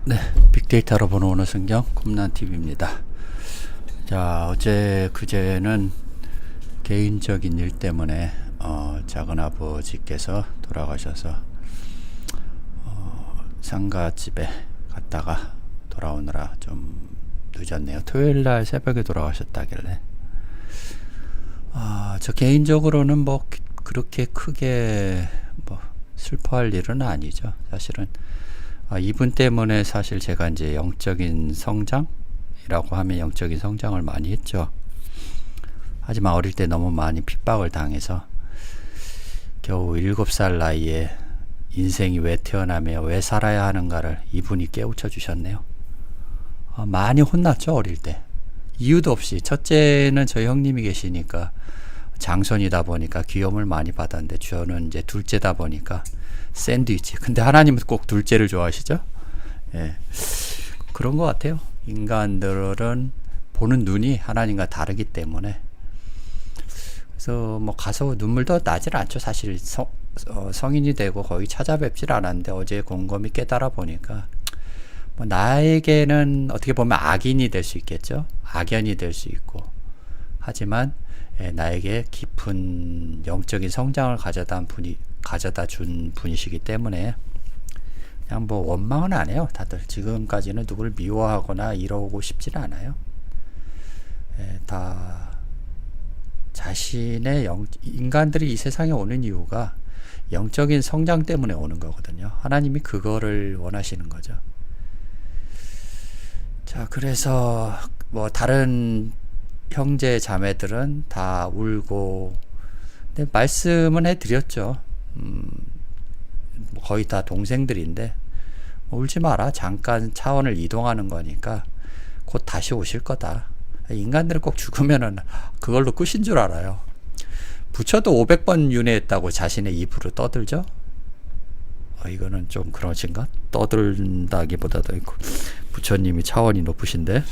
네, 빅데이터로 보는 오늘 성경 쿰난TV입니다. 자, 어제 그제는 개인적인 일 때문에 작은아버지께서 돌아가셔서 상가집에 갔다가 돌아오느라 좀 늦었네요. 토요일날 새벽에 돌아가셨다길래 저 개인적으로는 뭐 그렇게 크게 뭐 슬퍼할 일은 아니죠. 사실은 이분 때문에 사실 제가 이제 영적인 성장이라고 하면 영적인 성장을 많이 했죠. 하지만 어릴 때 너무 많이 핍박을 당해서 겨우 7살 나이에 인생이 왜 태어나며 왜 살아야 하는가를 이분이 깨우쳐 주셨네요. 많이 혼났죠, 어릴 때. 이유도 없이. 첫째는 저희 형님이 계시니까 장손이다 보니까 귀염을 많이 받았는데, 저는 이제 둘째다 보니까 샌드위치. 근데 하나님은 꼭 둘째를 좋아하시죠? 예. 그런 것 같아요. 인간들은 보는 눈이 하나님과 다르기 때문에. 그래서 뭐 가서 눈물도 나질 않죠. 사실 성인이 되고 거의 찾아뵙질 않았는데 어제 곰곰이 깨달아 보니까 뭐 나에게는 어떻게 보면 악인이 될 수 있겠죠. 악연이 될 수 있고. 하지만 나에게 깊은 영적인 성장을 가져다 준 분이시기 때문에 그냥 뭐 원망은 안 해요. 다들 지금까지는 누구를 미워하거나 이러고 싶지는 않아요. 다 자신의 인간들이 이 세상에 오는 이유가 영적인 성장 때문에 오는 거거든요. 하나님이 그거를 원하시는 거죠. 자, 그래서 뭐 다른 형제 자매들은 다 울고, 근데 말씀은 해드렸죠. 거의 다 동생들인데 울지 마라. 잠깐 차원을 이동하는 거니까 곧 다시 오실 거다. 인간들은 꼭 죽으면은 그걸로 끝인 줄 알아요. 부처도 500번 윤회했다고 자신의 입으로 떠들죠. 이거는 좀 그러신가? 떠들다기보다도 부처님이 차원이 높으신데,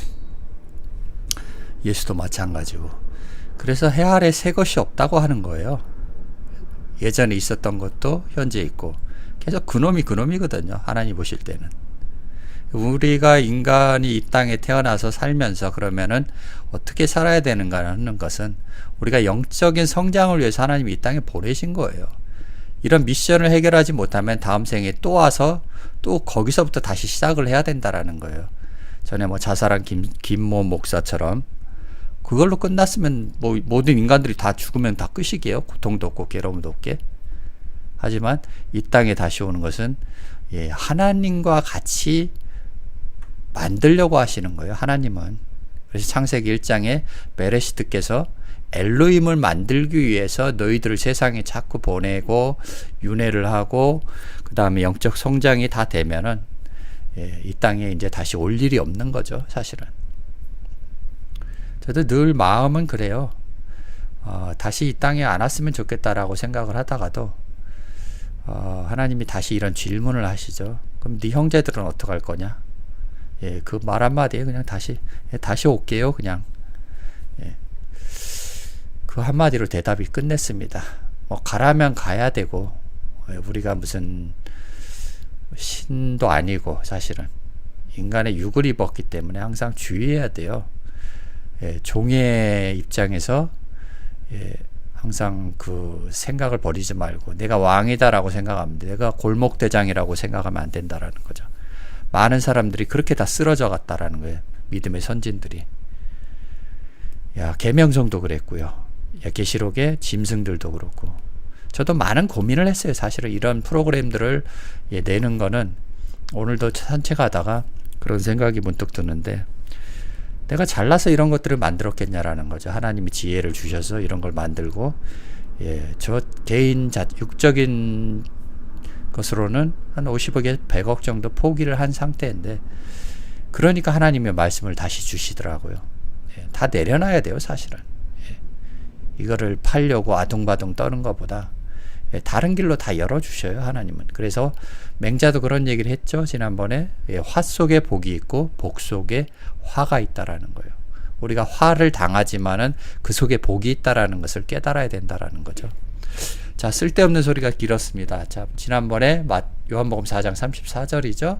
예수도 마찬가지고. 그래서 해 아래 새 것이 없다고 하는 거예요. 예전에 있었던 것도 현재 있고 계속 그놈이거든요. 하나님 보실 때는. 우리가 인간이 이 땅에 태어나서 살면서 그러면은 어떻게 살아야 되는가 하는 것은 우리가 영적인 성장을 위해서 하나님이 이 땅에 보내신 거예요. 이런 미션을 해결하지 못하면 다음 생에 또 와서 또 거기서부터 다시 시작을 해야 된다라는 거예요. 전에 뭐 자살한 김모 목사처럼 그걸로 끝났으면 뭐 모든 인간들이 다 죽으면 다 끝이게요. 고통도 없고 괴로움도 없게. 하지만 이 땅에 다시 오는 것은 하나님과 같이 만들려고 하시는 거예요. 하나님은. 그래서 창세기 1장에 베레시트께서 엘로힘을 만들기 위해서 너희들을 세상에 자꾸 보내고 윤회를 하고 그 다음에 영적 성장이 다 되면은 이 땅에 이제 다시 올 일이 없는 거죠. 사실은. 저도 늘 마음은 그래요. 다시 이 땅에 안 왔으면 좋겠다라고 생각을 하다가도 하나님이 다시 이런 질문을 하시죠. 그럼 네 형제들은 어떡할 거냐? 그 말 한마디에 그냥 다시 올게요. 그냥. 그 한마디로 대답이 끝냈습니다. 뭐 가라면 가야 되고, 우리가 무슨 신도 아니고 사실은 인간의 육을 입었기 때문에 항상 주의해야 돼요. 종의 입장에서 항상 그 생각을 버리지 말고 내가 왕이다라고 생각하면 돼. 내가 골목대장이라고 생각하면 안 된다라는 거죠. 많은 사람들이 그렇게 다 쓰러져 갔다라는 거예요. 믿음의 선진들이. 계명성도 그랬고요. 계시록의 짐승들도 그렇고. 저도 많은 고민을 했어요. 사실은 이런 프로그램들을 내는 거는 오늘도 산책하다가 그런 생각이 문득 드는데, 내가 잘나서 이런 것들을 만들었겠냐라는 거죠. 하나님이 지혜를 주셔서 이런 걸 만들고, 저 개인 육적인 것으로는 한 50억에 100억 정도 포기를 한 상태인데, 그러니까 하나님의 말씀을 다시 주시더라고요. 다 내려놔야 돼요, 사실은. 이거를 팔려고 아둥바둥 떠는 것보다 다른 길로 다 열어주셔요, 하나님은. 그래서 맹자도 그런 얘기를 했죠, 지난번에. 화 속에 복이 있고 복 속에 화가 있다라는 거예요. 우리가 화를 당하지만은 그 속에 복이 있다라는 것을 깨달아야 된다라는 거죠. 자, 쓸데없는 소리가 길었습니다. 자, 지난번에 요한복음 4장 34절이죠.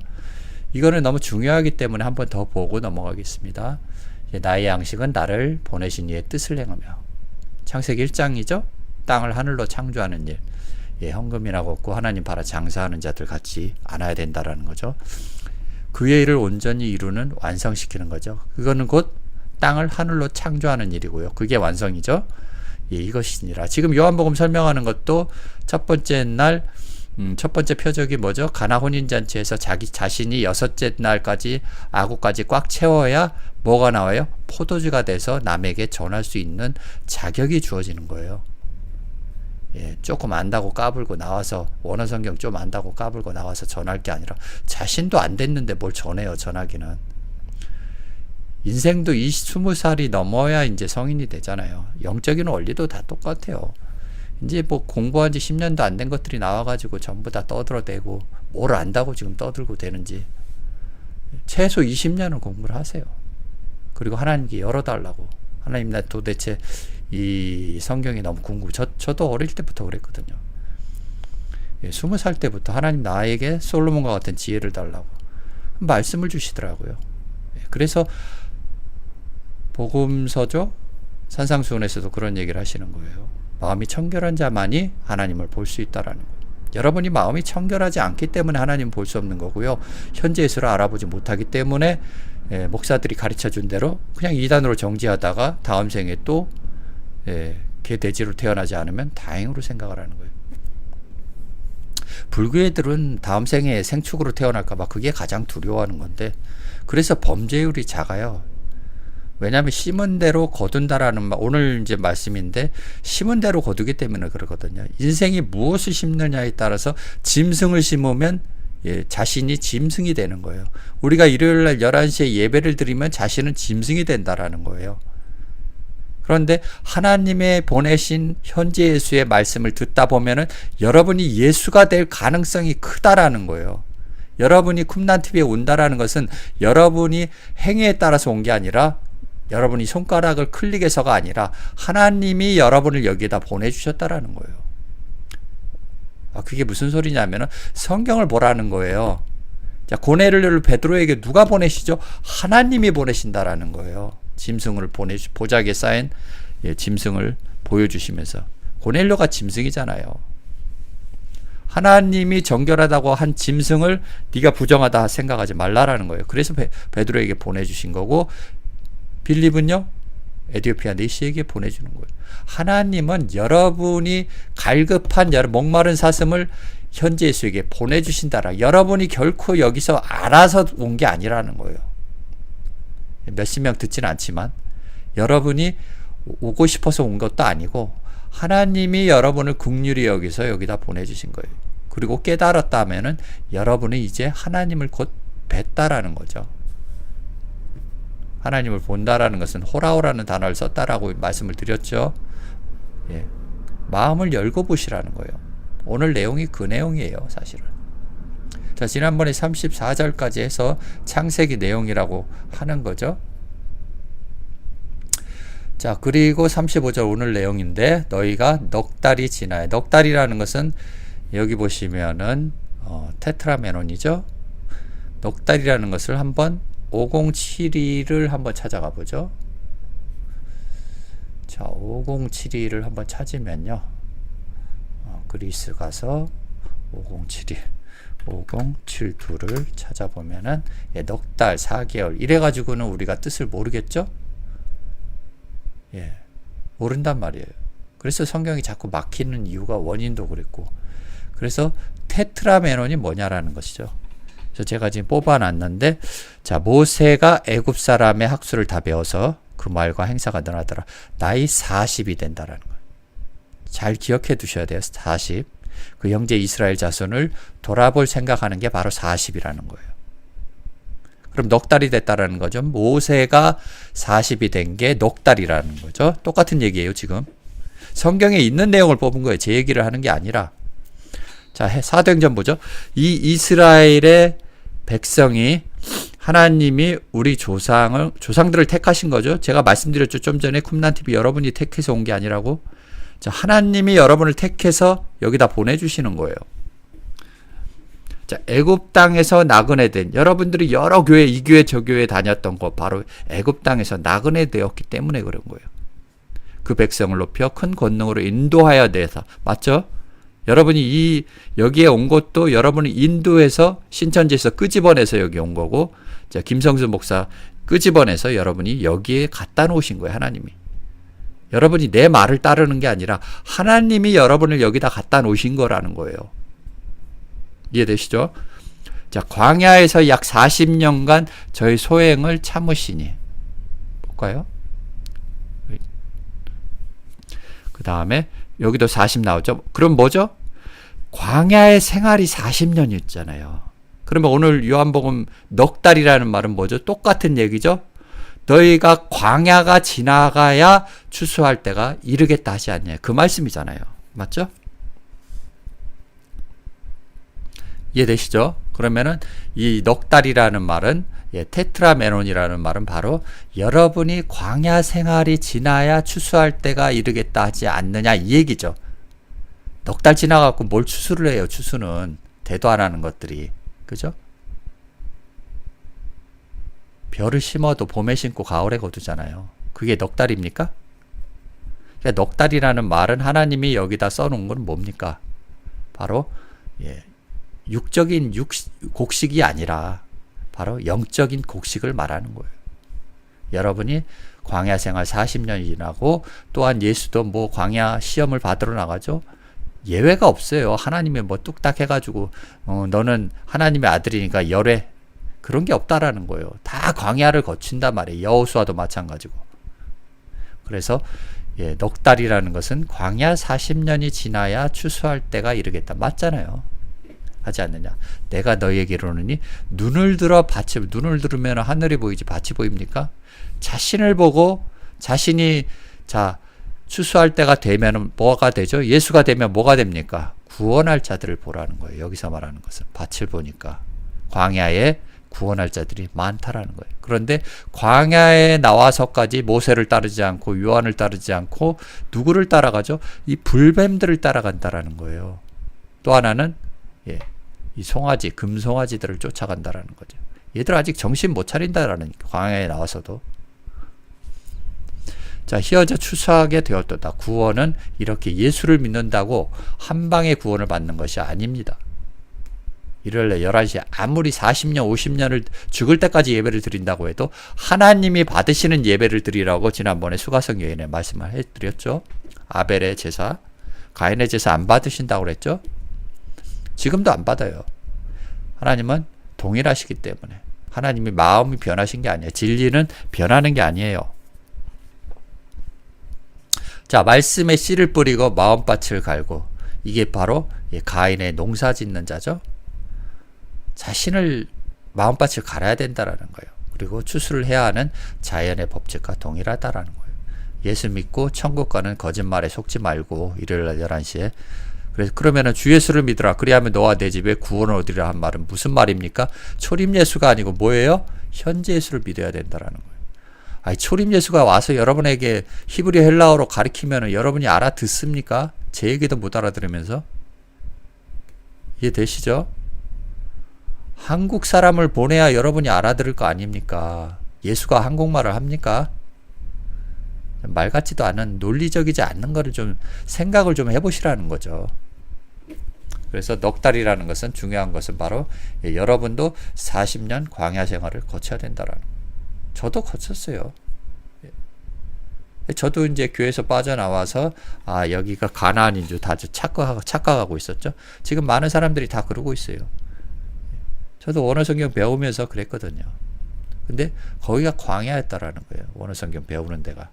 이거는 너무 중요하기 때문에 한 번 더 보고 넘어가겠습니다. 나의 양식은 나를 보내신 이의 뜻을 행하며. 창세기 1장이죠. 땅을 하늘로 창조하는 일. 헌금이나 걷고 하나님 바라 장사하는 자들 같지 않아야 된다라는 거죠. 그의 일을 온전히 이루는, 완성시키는 거죠. 그거는 곧 땅을 하늘로 창조하는 일이고요. 그게 완성이죠. 이것이니라. 지금 요한복음 설명하는 것도 첫 번째 날, 첫 번째 표적이 뭐죠? 가나 혼인잔치에서 자기 자신이 6째 날까지 아구까지 꽉 채워야 뭐가 나와요? 포도주가 돼서 남에게 전할 수 있는 자격이 주어지는 거예요. 조금 안다고 까불고 나와서, 원어성경 좀 안다고 까불고 나와서 전할 게 아니라, 자신도 안 됐는데 뭘 전해요, 전하기는. 인생도 20살이 넘어야 이제 성인이 되잖아요. 영적인 원리도 다 똑같아요. 이제 뭐 공부한 지 10년도 안 된 것들이 나와가지고 전부 다 떠들어대고, 뭘 안다고 지금 떠들고 되는지. 최소 20년은 공부를 하세요. 그리고 하나님께 열어달라고. 하나님, 나 도대체 이 성경이 너무 궁금해. 저도 어릴 때부터 그랬거든요. 20살 때부터 하나님 나에게 솔로몬과 같은 지혜를 달라고 말씀을 주시더라고요. 그래서 복음서죠, 산상수훈에서도 그런 얘기를 하시는 거예요. 마음이 청결한 자만이 하나님을 볼 수 있다라는 거예요. 여러분이 마음이 청결하지 않기 때문에 하나님 볼 수 없는 거고요. 현재 예수를 알아보지 못하기 때문에 목사들이 가르쳐준 대로 그냥 이단으로 정지하다가 다음 생에 또 개 돼지로 태어나지 않으면 다행으로 생각을 하는 거예요. 불교애들은 다음 생에 생축으로 태어날까 봐 그게 가장 두려워하는 건데, 그래서 범죄율이 작아요. 왜냐하면 심은 대로 거둔다라는 오늘 이제 말씀인데, 심은 대로 거두기 때문에 그러거든요. 인생이 무엇을 심느냐에 따라서 짐승을 심으면 자신이 짐승이 되는 거예요. 우리가 일요일날 11시에 예배를 드리면 자신은 짐승이 된다라는 거예요. 그런데 하나님의 보내신 현재 예수의 말씀을 듣다 보면은 여러분이 예수가 될 가능성이 크다라는 거예요. 여러분이 쿰란TV에 온다라는 것은 여러분이 행위에 따라서 온 게 아니라, 여러분이 손가락을 클릭해서가 아니라 하나님이 여러분을 여기에다 보내주셨다라는 거예요. 그게 무슨 소리냐면은 성경을 보라는 거예요. 자, 고넬료를 베드로에게 누가 보내시죠? 하나님이 보내신다라는 거예요. 짐승을 보자기에 쌓인 짐승을 보여주시면서. 고넬료가 짐승이잖아요. 하나님이 정결하다고 한 짐승을 네가 부정하다 생각하지 말라라는 거예요. 그래서 베드로에게 보내주신 거고, 빌립은요, 에디오피아 내시에게 보내주는 거예요. 하나님은 여러분이 갈급한 목마른 사슴을 현재 예수에게 보내주신다라. 여러분이 결코 여기서 알아서 온 게 아니라는 거예요. 몇십 명 듣지는 않지만 여러분이 오고 싶어서 온 것도 아니고 하나님이 여러분을 긍휼히 여기서 여기다 보내주신 거예요. 그리고 깨달았다면은 여러분은 이제 하나님을 곧 뵀다라는 거죠. 하나님을 본다라는 것은 호라오라는 단어를 썼다라고 말씀을 드렸죠. 마음을 열고 보시라는 거예요. 오늘 내용이 그 내용이에요, 사실은. 자, 지난번에 34절까지 해서 창세기 내용이라고 하는 거죠. 자, 그리고 35절 오늘 내용인데, 너희가 넉 달이 지나야. 넉 달이라는 것은 여기 보시면은 테트라메논이죠. 넉 달이라는 것을 한번 5072를 한번 찾아가 보죠. 자, 5072를 한번 찾으면요, 그리스 가서 5072를 찾아보면은 넉 달, 4개월 이래가지고는 우리가 뜻을 모르겠죠? 모른단 말이에요. 그래서 성경이 자꾸 막히는 이유가 원인도 그랬고, 그래서 테트라메논이 뭐냐라는 것이죠. 그래서 제가 지금 뽑아놨는데, 자, 모세가 애굽 사람의 학수를 다 배워서 그 말과 행사가 늘어나더라. 나이 40이 된다라는 거예요. 잘 기억해 두셔야 돼요. 40. 그 형제 이스라엘 자손을 돌아볼 생각하는 게 바로 40이라는 거예요. 그럼 넉 달이 됐다라는 거죠. 모세가 40이 된 게 넉 달이라는 거죠. 똑같은 얘기예요, 지금. 성경에 있는 내용을 뽑은 거예요. 제 얘기를 하는 게 아니라. 자, 사도행전 보죠. 이 이스라엘의 백성이, 하나님이 우리 조상들을 택하신 거죠. 제가 말씀드렸죠. 좀 전에 쿰란TV 여러분이 택해서 온 게 아니라고. 자, 하나님이 여러분을 택해서 여기다 보내주시는 거예요. 자, 애굽 땅에서 나그네 된 여러분들이 여러 교회, 이 교회 저 교회 다녔던 거 바로 애굽 땅에서 나그네 되었기 때문에 그런 거예요. 그 백성을 높여 큰 권능으로 인도하여 내사. 맞죠? 여러분이 여기에 온 것도 여러분이 인도해서 신천지에서 끄집어내서 여기 온 거고, 자, 김성수 목사 끄집어내서 여러분이 여기에 갖다 놓으신 거예요, 하나님이. 여러분이 내 말을 따르는 게 아니라 하나님이 여러분을 여기다 갖다 놓으신 거라는 거예요. 이해되시죠? 자, 광야에서 약 40년간 저희 소행을 참으시니. 볼까요? 그 다음에 여기도 40 나오죠. 그럼 뭐죠? 광야의 생활이 40년이었잖아요. 그러면 오늘 요한복음 넉 달이라는 말은 뭐죠? 똑같은 얘기죠. 너희가 광야가 지나가야 추수할 때가 이르겠다 하지 않냐. 그 말씀이잖아요. 맞죠? 이해되시죠? 그러면은 이 넉 달이라는 말은, 테트라메논이라는 말은 바로 여러분이 광야 생활이 지나야 추수할 때가 이르겠다 하지 않느냐 이 얘기죠. 넉 달 지나갖고 뭘 추수를 해요. 추수는 대도 안 하는 것들이. 그죠? 벼를 심어도 봄에 심고 가을에 거두잖아요. 그게 넉 달입니까? 그러니까 넉 달이라는 말은 하나님이 여기다 써놓은 건 뭡니까? 바로 육적인 곡식이 아니라 바로 영적인 곡식을 말하는 거예요. 여러분이 광야 생활 40년이 지나고, 또한 예수도 뭐 광야 시험을 받으러 나가죠. 예외가 없어요. 하나님이 뭐 뚝딱 해가지고 너는 하나님의 아들이니까 열애, 그런 게 없다라는 거예요. 다 광야를 거친단 말이에요. 여호수아도 마찬가지고. 그래서 넉 달이라는 것은 광야 40년이 지나야 추수할 때가 이르겠다. 맞잖아요. 하지 않느냐. 내가 너희에게 이르노니 눈을 들어 밭이, 눈을 들으면 하늘이 보이지 밭이 보입니까? 자신을 보고 자신이 추수할 때가 되면 뭐가 되죠? 예수가 되면 뭐가 됩니까? 구원할 자들을 보라는 거예요. 여기서 말하는 것은 밭을 보니까 광야에 구원할 자들이 많다라는 거예요. 그런데 광야에 나와서까지 모세를 따르지 않고 요한을 따르지 않고 누구를 따라가죠? 이 불뱀들을 따라간다라는 거예요. 또 하나는 이 송아지, 금송아지들을 쫓아간다라는 거죠. 얘들 아직 정신 못 차린다라는, 광야에 나와서도. 자, 희어져 추수하게 되었도다. 구원은 이렇게 예수를 믿는다고 한 방에 구원을 받는 것이 아닙니다. 일요일날 11시에 아무리 40년, 50년을 죽을 때까지 예배를 드린다고 해도 하나님이 받으시는 예배를 드리라고 지난번에 수가성 여인에 말씀을 해드렸죠. 아벨의 제사, 가인의 제사 안 받으신다고 그랬죠. 지금도 안 받아요. 하나님은 동일하시기 때문에. 하나님이 마음이 변하신 게 아니에요. 진리는 변하는 게 아니에요. 자, 말씀에 씨를 뿌리고 마음밭을 갈고, 이게 바로 가인의 농사 짓는 자죠. 자신을 마음밭을 갈아야 된다라는 거예요. 그리고 추수를 해야 하는 자연의 법칙과 동일하다라는 거예요. 예수 믿고 천국 가는 거짓말에 속지 말고, 일요일날 11시에. 그러면은 주 예수를 믿으라. 그리하면 너와 내 집에 구원을 얻으리라 한 말은 무슨 말입니까? 초림 예수가 아니고 뭐예요? 현재 예수를 믿어야 된다라는 거예요. 아니, 초림 예수가 와서 여러분에게 히브리 헬라어로 가르치면은 여러분이 알아듣습니까? 제 얘기도 못 알아들으면서. 이해되시죠? 한국 사람을 보내야 여러분이 알아들을 거 아닙니까? 예수가 한국말을 합니까? 말 같지도 않은, 논리적이지 않는 거를 좀 생각을 좀 해보시라는 거죠. 그래서 넉 달이라는 것은, 중요한 것은 바로 여러분도 40년 광야 생활을 거쳐야 된다라는 거예요. 저도 거쳤어요. 저도 이제 교회에서 빠져나와서 여기가 가나안인 줄 다 착각하고 있었죠. 지금 많은 사람들이 다 그러고 있어요. 저도 원어성경 배우면서 그랬거든요. 근데 거기가 광야였다라는 거예요. 원어성경 배우는 데가.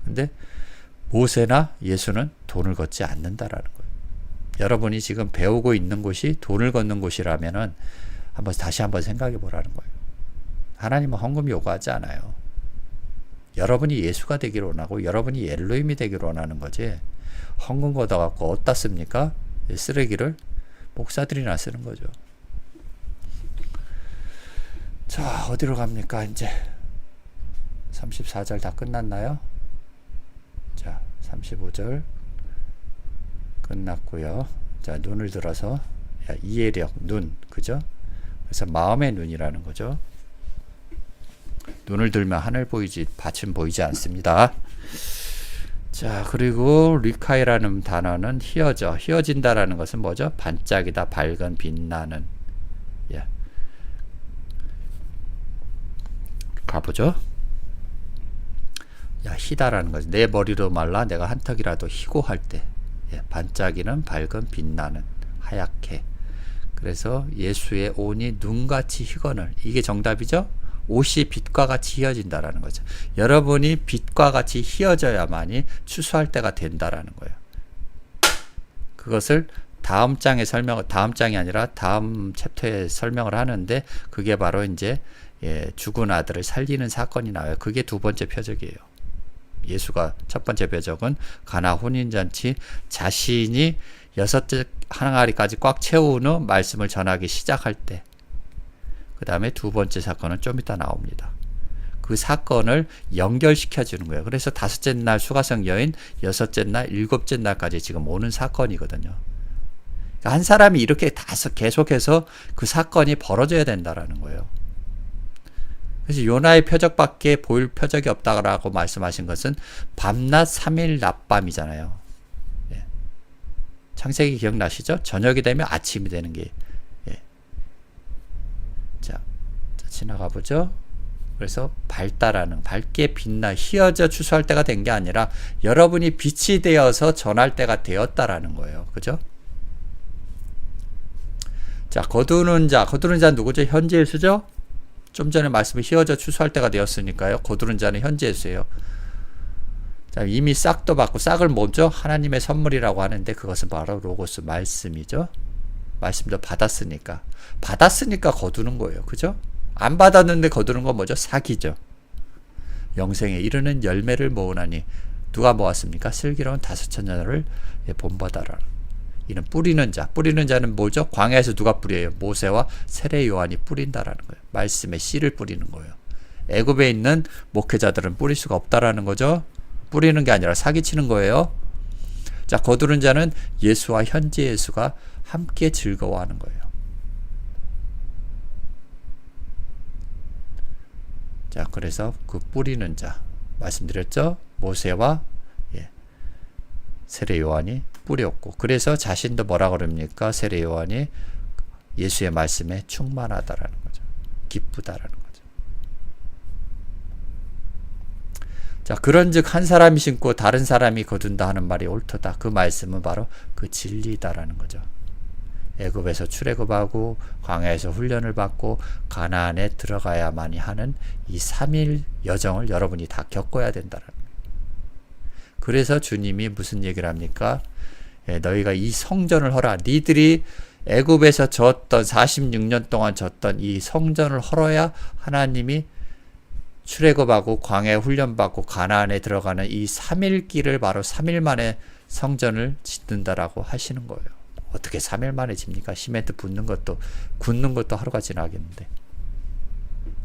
근데 모세나 예수는 돈을 걷지 않는다라는 거예요. 여러분이 지금 배우고 있는 곳이 돈을 걷는 곳이라면은 다시 한번 생각해 보라는 거예요. 하나님은 헌금 요구하지 않아요. 여러분이 예수가 되기를 원하고 여러분이 엘로힘이 되기를 원하는 거지. 헌금 걷어갖고 어디다 씁니까? 쓰레기를 목사들이나 쓰는 거죠. 자, 어디로 갑니까? 이제 34절 다 끝났나요? 자, 35절 끝났고요. 자, 눈을 들어서 이해력, 눈, 그죠? 그래서 마음의 눈이라는 거죠. 눈을 들면 하늘 보이지 밭은 보이지 않습니다. 자, 그리고 리카이라는 단어는 휘어진다라는 것은 뭐죠? 반짝이다, 밝은, 빛나는. 예. 가보죠. 야, 희다라는 거지. 내 머리로 말라 내가 한턱이라도 희고 할 때. 예, 반짝이는, 밝은, 빛나는, 하얗게. 그래서 예수의 옷이 눈같이 희거늘. 이게 정답이죠? 옷이 빛과 같이 휘어진다라는 거죠. 여러분이 빛과 같이 휘어져야만이 추수할 때가 된다라는 거예요. 그것을 다음 장에 다음 장이 아니라 다음 챕터에 설명을 하는데, 그게 바로 이제 죽은 아들을 살리는 사건이 나와요. 그게 두 번째 표적이에요. 예수가 첫 번째 표적은 가나 혼인잔치, 자신이 6째 항아리까지 꽉 채운 후 말씀을 전하기 시작할 때, 그 다음에 두 번째 사건은 좀 이따 나옵니다. 그 사건을 연결시켜 주는 거예요. 그래서 5째 날 수가성 여인, 6째 날, 7째 날까지 지금 오는 사건이거든요. 그러니까 한 사람이 이렇게 계속해서 그 사건이 벌어져야 된다라는 거예요. 그래서 요나의 표적밖에 보일 표적이 없다라고 말씀하신 것은 밤낮 3일 낮밤이잖아요. 예. 창세기 기억나시죠? 저녁이 되면 아침이 되는 게. 예. 자, 지나가 보죠. 그래서 밝게 빛나 휘어져 추수할 때가 된 게 아니라 여러분이 빛이 되어서 전할 때가 되었다라는 거예요. 그죠? 자, 거두는 자 누구죠? 현재 예수죠? 좀 전에 말씀이 휘어져 추수할 때가 되었으니까요. 거두는 자는 현재 예수예요. 자, 이미 싹도 받고, 싹을 뭐죠? 하나님의 선물이라고 하는데 그것은 바로 로고스 말씀이죠. 말씀도 받았으니까 거두는 거예요. 그죠? 안 받았는데 거두는 건 뭐죠? 사기죠. 영생에 이르는 열매를 모으나니 누가 모았습니까? 슬기로운 5천년을 본받아라. 이는 뿌리는 자는 뭐죠? 광야에서 누가 뿌려요? 모세와 세례 요한이 뿌린다라는 거예요. 말씀의 씨를 뿌리는 거예요. 애굽에 있는 목회자들은 뿌릴 수가 없다라는 거죠. 뿌리는 게 아니라 사기치는 거예요. 자, 거두는 자는 예수와 현재 예수가 함께 즐거워하는 거예요. 자, 그래서 그 뿌리는 자 말씀드렸죠? 모세와 세례 요한이 뿌렸고, 그래서 자신도 뭐라 그럽니까? 세례 요한이 예수의 말씀에 충만하다라는 거죠. 기쁘다라는 거죠. 자, 그런즉 한 사람이 심고 다른 사람이 거둔다 하는 말이 옳도다. 그 말씀은 바로 그 진리다라는 거죠. 애굽에서 출애굽하고 광야에서 훈련을 받고 가나안에 들어가야만이 하는 이 3일 여정을 여러분이 다 겪어야 된다라는 거예요. 그래서 주님이 무슨 얘기를 합니까? 너희가 이 성전을 헐어. 니들이 애굽에서 졌던 46년 동안 졌던 이 성전을 헐어야 하나님이 출애굽하고 광야에 훈련받고 가나안에 들어가는 이 3일 길을 바로 3일 만에 성전을 짓는다라고 하시는 거예요. 어떻게 3일 만에 집니까? 시멘트 굳는 것도 하루가 지나겠는데.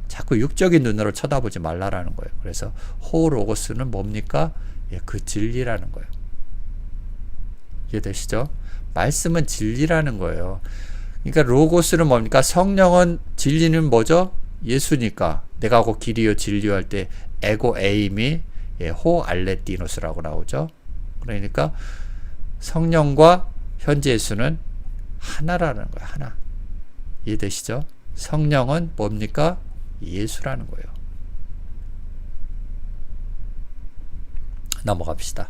자꾸 육적인 눈으로 쳐다보지 말라라는 거예요. 그래서 호로고스는 뭡니까? 그 진리라는 거예요. 이해되시죠? 말씀은 진리라는 거예요. 그러니까 로고스는 뭡니까? 성령은, 진리는 뭐죠? 예수니까. 내가 곧 길이요 진리요 할 때 에고 에임이 호 알레티노스라고 나오죠. 그러니까 성령과 현재 예수는 하나라는 거예요. 하나. 이해되시죠? 성령은 뭡니까? 예수라는 거예요. 넘어갑시다.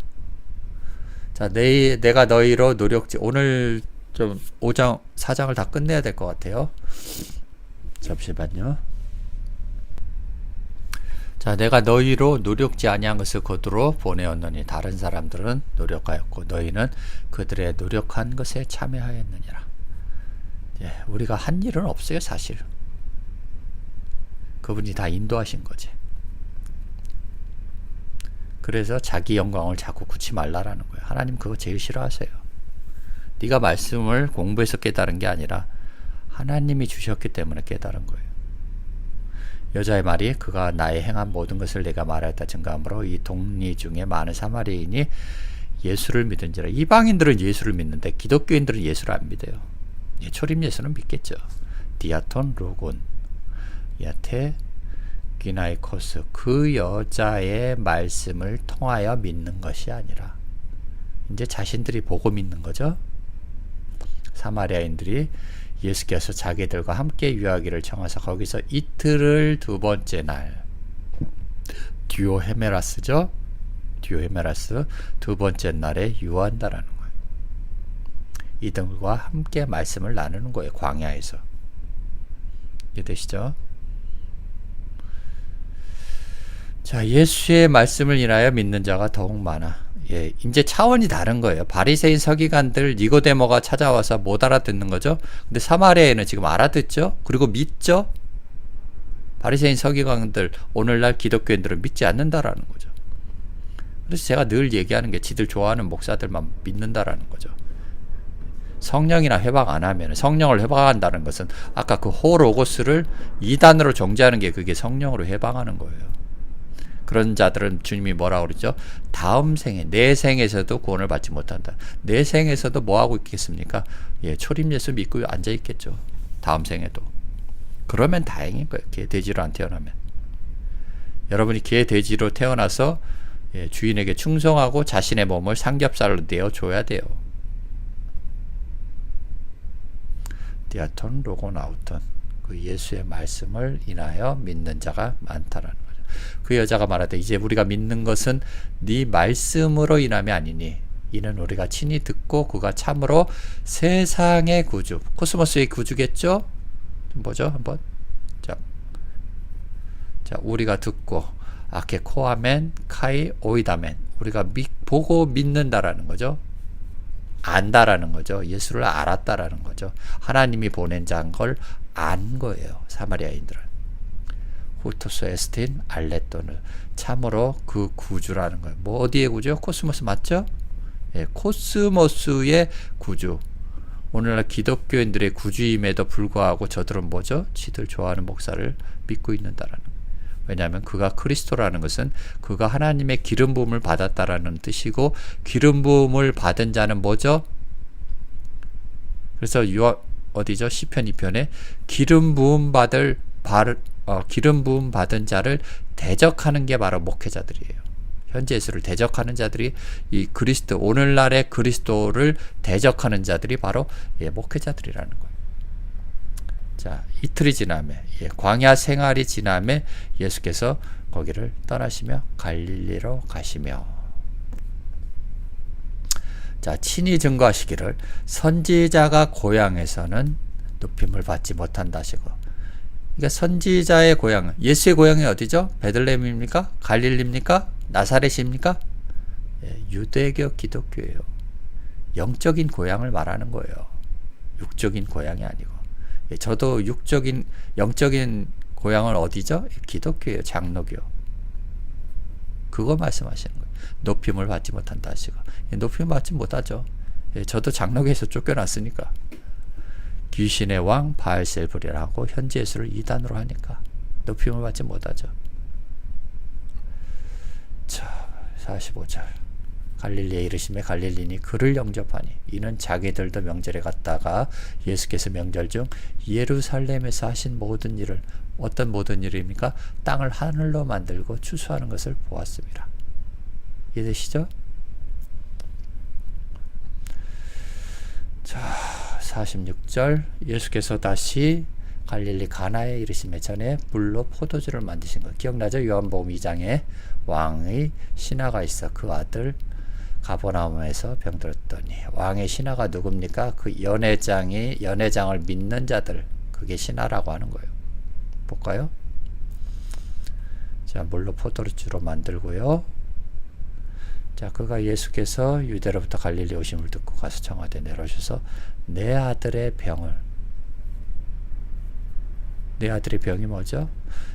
자, 내가 너희로 노력지. 오늘 좀 5장, 4장을 다 끝내야 될 것 같아요. 잠시만요. 자, 내가 너희로 노력지 아니한 것을 거두러 보내었느니 다른 사람들은 노력하였고 너희는 그들의 노력한 것에 참여하였느니라. 우리가 한 일은 없어요, 사실. 그분이 다 인도하신 거지. 그래서 자기 영광을 자꾸 굳지 말라라는 거예요. 하나님 그거 제일 싫어하세요. 네가 말씀을 공부해서 깨달은 게 아니라 하나님이 주셨기 때문에 깨달은 거예요. 여자의 말이 그가 나의 행한 모든 것을 내가 말하였다 증거함으로 이 동리 중에 많은 사마리아인이 예수를 믿은지라. 이방인들은 예수를 믿는데 기독교인들은 예수를 안 믿어요. 초림 예수는 믿겠죠. 디아톤 로곤 야테 기나이코스, 그 여자의 말씀을 통하여 믿는 것이 아니라 이제 자신들이 보고 믿는 거죠. 사마리아인들이 예수께서 자기들과 함께 유하기를 청하사 거기서 이틀을 두 번째 날, 듀오헤메라스죠. 듀오헤메라스, 두 번째 날에 유한다라는 거예요. 이들과 함께 말씀을 나누는 거예요. 광야에서. 이해되시죠? 자, 예수의 말씀을 인하여 믿는 자가 더욱 많아. 이제 차원이 다른 거예요. 바리새인 서기관들 니고데모가 찾아와서 못 알아듣는 거죠. 근데 사마리아에는 지금 알아듣죠. 그리고 믿죠. 바리새인 서기관들, 오늘날 기독교인들은 믿지 않는다라는 거죠. 그래서 제가 늘 얘기하는 게 지들 좋아하는 목사들만 믿는다라는 거죠. 성령이나 회방 안 하면, 성령을 회방한다는 것은 아까 그 호로고스를 2단으로 정죄하는 게 그게 성령으로 회방하는 거예요. 그런 자들은 주님이 뭐라고 그러죠? 다음 생에, 내 생에서도 구원을 받지 못한다. 내 생에서도 뭐 하고 있겠습니까? 초림 예수 믿고 앉아 있겠죠. 다음 생에도. 그러면 다행인 거예요. 개 돼지로 안 태어나면. 여러분이 개 돼지로 태어나서 주인에게 충성하고 자신의 몸을 삼겹살로 내어줘야 돼요. 디아톤 로고나우톤, 그 예수의 말씀을 인하여 믿는 자가 많다라는 거죠. 그 여자가 말하되 이제 우리가 믿는 것은 네 말씀으로 인함이 아니니 이는 우리가 친히 듣고 그가 참으로 세상의 구주, 코스모스의 구주겠죠? 뭐죠? 한번 자, 우리가 듣고 아케 코아멘 카이 오이다멘, 우리가 보고 믿는다라는 거죠. 안다라는 거죠. 예수를 알았다라는 거죠. 하나님이 보낸 자인 걸 안 거예요. 사마리아인들은. 후토스 에스틴 알레토는 참으로 그 구주라는 거예요. 뭐 어디의 구주요? 코스모스 맞죠? 코스모스의 구주. 오늘날 기독교인들의 구주임에도 불구하고 저들은 뭐죠? 지들 좋아하는 목사를 믿고 있는다라는 거예요. 왜냐하면 그가 그리스도라는 것은 그가 하나님의 기름 부음을 받았다라는 뜻이고, 기름 부음을 받은 자는 뭐죠? 그래서 어디죠? 시편 2편에 기름 부음 받은 자를 대적하는 게 바로 목회자들이에요. 현재 예수를 대적하는 자들이 이 그리스도, 오늘날의 그리스도를 대적하는 자들이 바로 목회자들이라는 거예요. 자, 이틀이 지나매, 광야 생활이 지나매 예수께서 거기를 떠나시며 갈릴리로 가시며, 자, 친히 증거하시기를 선지자가 고향에서는 높임을 받지 못한다 하시고, 그러니까 선지자의 고향, 예수의 고향이 어디죠? 베들레헴입니까? 갈릴리입니까? 나사렛입니까? 유대교 기독교예요. 영적인 고향을 말하는 거예요. 육적인 고향이 아니고. 저도 영적인 고향은 어디죠? 기독교예요. 장로교. 그거 말씀하시는 거예요. 높임을 받지 못한다 하시고. 높임을 받지 못하죠. 저도 장로교에서 쫓겨났으니까. 귀신의 왕 바알셀불이라고 현재 예수를 2단으로 하니까 높임을 받지 못하죠. 자, 45절. 갈릴리에 이르시매 갈릴리니 그를 영접하니 이는 자기들도 명절에 갔다가 예수께서 명절 중 예루살렘에서 하신 모든 일을, 어떤 모든 일입니까? 땅을 하늘로 만들고 추수하는 것을 보았습니다. 이해되시죠? 자, 46절. 예수께서 다시 갈릴리 가나에 이르시매 전에 물로 포도주를 만드신 것 기억나죠? 요한복음 2장에 왕의 신하가 있어 그 아들 가버나움에서 병들었더니, 왕의 신하가 누굽니까? 그 연회장을 믿는 자들, 그게 신하라고 하는 거예요. 볼까요? 자, 물로 포도주로 만들고요. 자, 그가 예수께서 유대로부터 갈릴리 오심을 듣고 가서 청하되 내려오셔서 내 아들의 병이 뭐죠?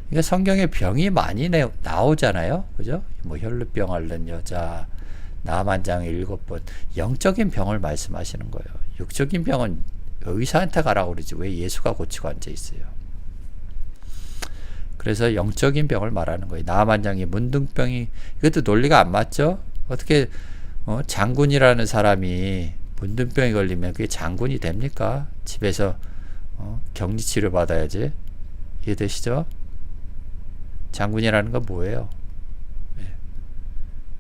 그러니까 성경에 병이 많이 나오잖아요. 그죠? 뭐 혈루병 앓는 여자, 나만장에 7번, 영적인 병을 말씀하시는 거예요. 육적인 병은 의사한테 가라고 그러지 왜 예수가 고치고 앉아 있어요. 그래서 영적인 병을 말하는 거예요. 나만장이 문둥병이, 이것도 논리가 안 맞죠? 어떻게 장군이라는 사람이 문둥병이 걸리면 그게 장군이 됩니까? 집에서 격리 치료 받아야지. 이해되시죠? 장군이라는 건 뭐예요?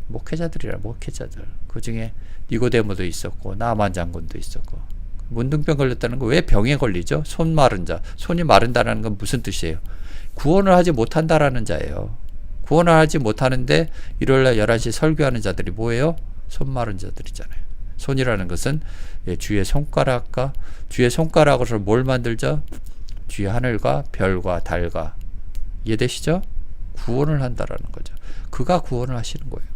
목회자들이라, 목회자들. 그 중에 니고데모도 있었고 나만 장군도 있었고. 문둥병 걸렸다는 거 왜 병에 걸리죠? 손 마른 자. 손이 마른다는 건 무슨 뜻이에요? 구원을 하지 못한다라는 자예요. 구원을 하지 못하는데 일요일날 11시 설교하는 자들이 뭐예요? 손 마른 자들이잖아요. 손이라는 것은 주의 손가락과 주의 손가락으로 뭘 만들죠? 주의 하늘과 별과 달과. 이해되시죠? 구원을 한다라는 거죠. 그가 구원을 하시는 거예요.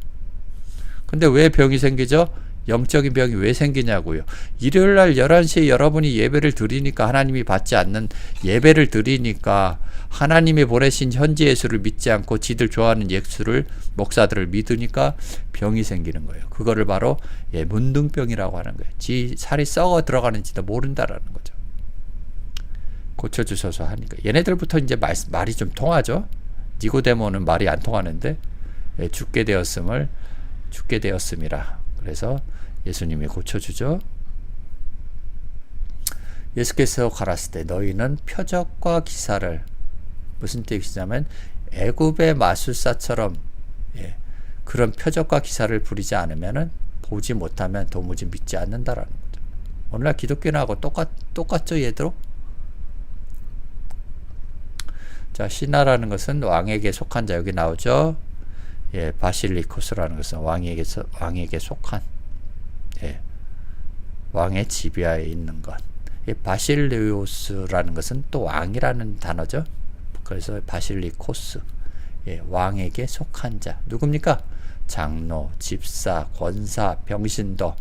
근데 왜 병이 생기죠? 영적인 병이 왜 생기냐고요. 일요일날 11시에 여러분이 예배를 드리니까, 하나님이 받지 않는 예배를 드리니까, 하나님이 보내신 현지 예수를 믿지 않고 지들 좋아하는 예수를, 목사들을 믿으니까 병이 생기는 거예요. 그거를 바로 문둥병이라고 하는 거예요. 지 살이 썩어 들어가는지도 모른다라는 거죠. 고쳐주셔서 하니까. 얘네들부터 이제 말이 좀 통하죠. 니고데모는 말이 안 통하는데 죽게 되었음이라. 그래서 예수님이 고쳐주죠. 예수께서 가라사대 때 너희는 표적과 기사를, 무슨 뜻이냐면 애굽의 마술사처럼 그런 표적과 기사를 부리지 않으면은, 보지 못하면 도무지 믿지 않는다라는 거죠. 오늘날 기독교인하고 똑같죠, 얘들로? 자, 신하라는 것은 왕에게 속한 자, 여기 나오죠. 바실리코스라는 것은 왕에게 속한, 왕의 지배하에 있는 것. 바실리오스라는 것은 또 왕이라는 단어죠. 그래서 바실리코스, 왕에게 속한 자. 누굽니까? 장로, 집사, 권사, 병신도,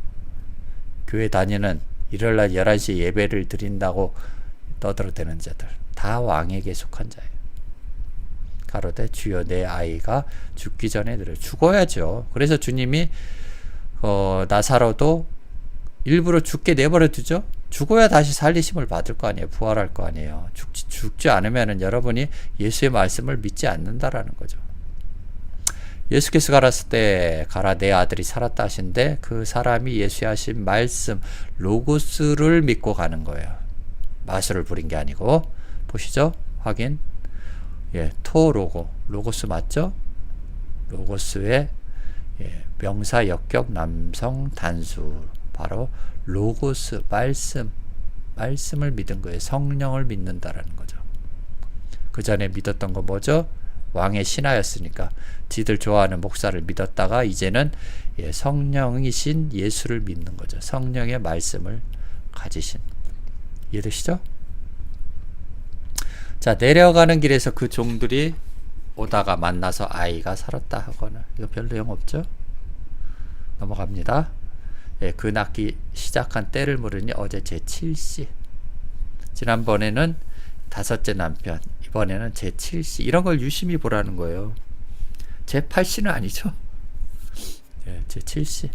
교회 다니는 일요일날 11시 예배를 드린다고 떠들어대는 자들, 다 왕에게 속한 자예요. 가로되 주여 내 아이가 죽기 전에 죽어야죠. 그래서 주님이 나사로도 일부러 죽게 내버려 두죠. 죽어야 다시 살리심을 받을 거 아니에요. 부활할 거 아니에요. 죽지 않으면 여러분이 예수의 말씀을 믿지 않는다라는 거죠. 예수께서 가라사대 때 가라 내 아들이 살았다 하신데, 그 사람이 예수의 하신 말씀 로고스를 믿고 가는 거예요. 마술을 부린 게 아니고. 보시죠. 확인. 토로고, 로고스 맞죠? 로고스의 명사 역격 남성 단수, 바로 로고스, 말씀을 믿은 거예요. 성령을 믿는다라는 거죠. 그 전에 믿었던 건 뭐죠? 왕의 신하였으니까 지들 좋아하는 목사를 믿었다가 이제는 성령이신 예수를 믿는 거죠. 성령의 말씀을 가지신. 이해되시죠? 자, 내려가는 길에서 그 종들이 오다가 만나서 아이가 살았다 하거나, 이거 별 내용 없죠? 넘어갑니다. 그 낳기 시작한 때를 물으니 어제 제7시. 지난번에는 5째 남편, 이번에는 제7시. 이런 걸 유심히 보라는 거예요. 제8시는 아니죠. 제7시.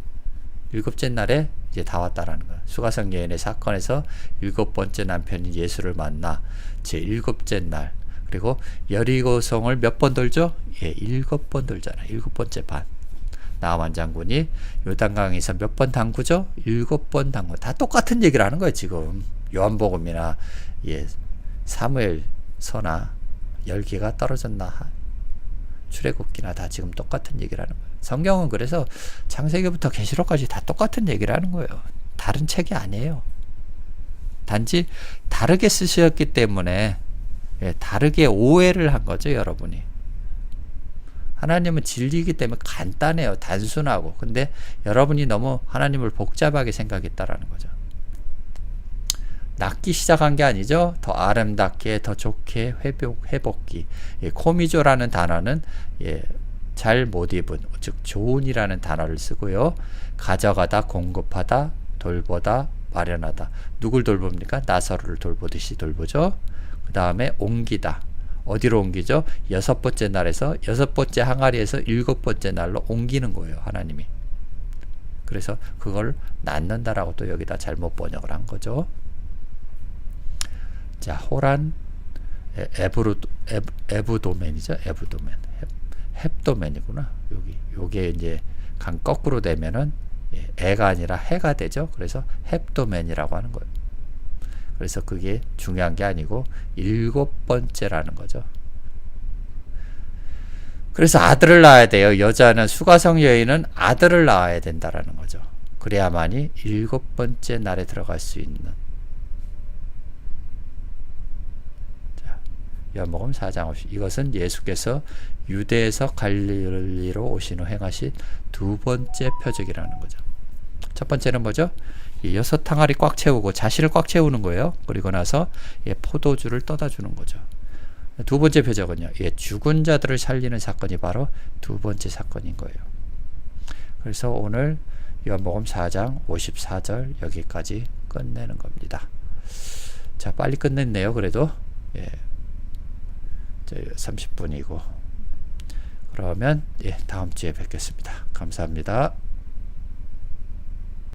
7째 날에 이제 다 왔다라는 거예요. 수가성 여인의 사건에서 7번째 남편인 예수를 만나 제7째 날. 그리고 여리고성을 몇 번 돌죠? 7번 돌잖아요. 7번째 반. 나아만 장군이 요단강에서 몇 번 담그죠? 7번 담그. 다 똑같은 얘기를 하는 거예요, 지금. 요한복음이나 사무엘서나 열기가 떨어졌나, 출애굽기나 다 지금 똑같은 얘기를 하는 거예요. 성경은 그래서 창세기부터 계시록까지 다 똑같은 얘기를 하는 거예요. 다른 책이 아니에요. 단지 다르게 쓰셨기 때문에 다르게 오해를 한 거죠, 여러분이. 하나님은 진리이기 때문에 간단해요. 단순하고. 근데 여러분이 너무 하나님을 복잡하게 생각했다라는 거죠. 낫기 시작한 게 아니죠. 더 아름답게, 더 좋게 회복기. 코미조라는 단어는 잘 못 입은, 즉 좋은이라는 단어를 쓰고요. 가져가다, 공급하다, 돌보다, 마련하다. 누굴 돌봅니까? 나사로를 돌보듯이 돌보죠. 그 다음에 옮기다. 어디로 옮기죠? 6번째 날에서 6번째 항아리에서 7번째 날로 옮기는 거예요, 하나님이. 그래서 그걸 낳는다라고 또 여기다 잘못 번역을 한 거죠. 자, 호란, 에브도멘이죠. 에브도멘. 헵도멘이구나. 요게 이제 강 거꾸로 되면은 애가 아니라 해가 되죠. 그래서 heb도men이라고 하는 거예요. 그래서 그게 중요한 게 아니고 7번째라는 거죠. 그래서 아들을 낳아야 돼요. 여자는 수가성 여인은 아들을 낳아야 된다라는 거죠. 그래야만이 7번째 날에 들어갈 수 있는. 자, 요한복음 4장 50. 이것은 예수께서 유대에서 갈릴리로 오신 후 행하신 두 번째 표적이라는 거죠. 첫 번째는 뭐죠? 6 항아리 꽉 채우고 자신을 꽉 채우는 거예요. 그리고 나서 포도주를 떠다 주는 거죠. 두 번째 표적은요, 죽은 자들을 살리는 사건이 바로 두 번째 사건인 거예요. 그래서 오늘 요한복음 4장 54절 여기까지 끝내는 겁니다. 자, 빨리 끝냈네요. 그래도 30분이고 그러면 다음 주에 뵙겠습니다. 감사합니다.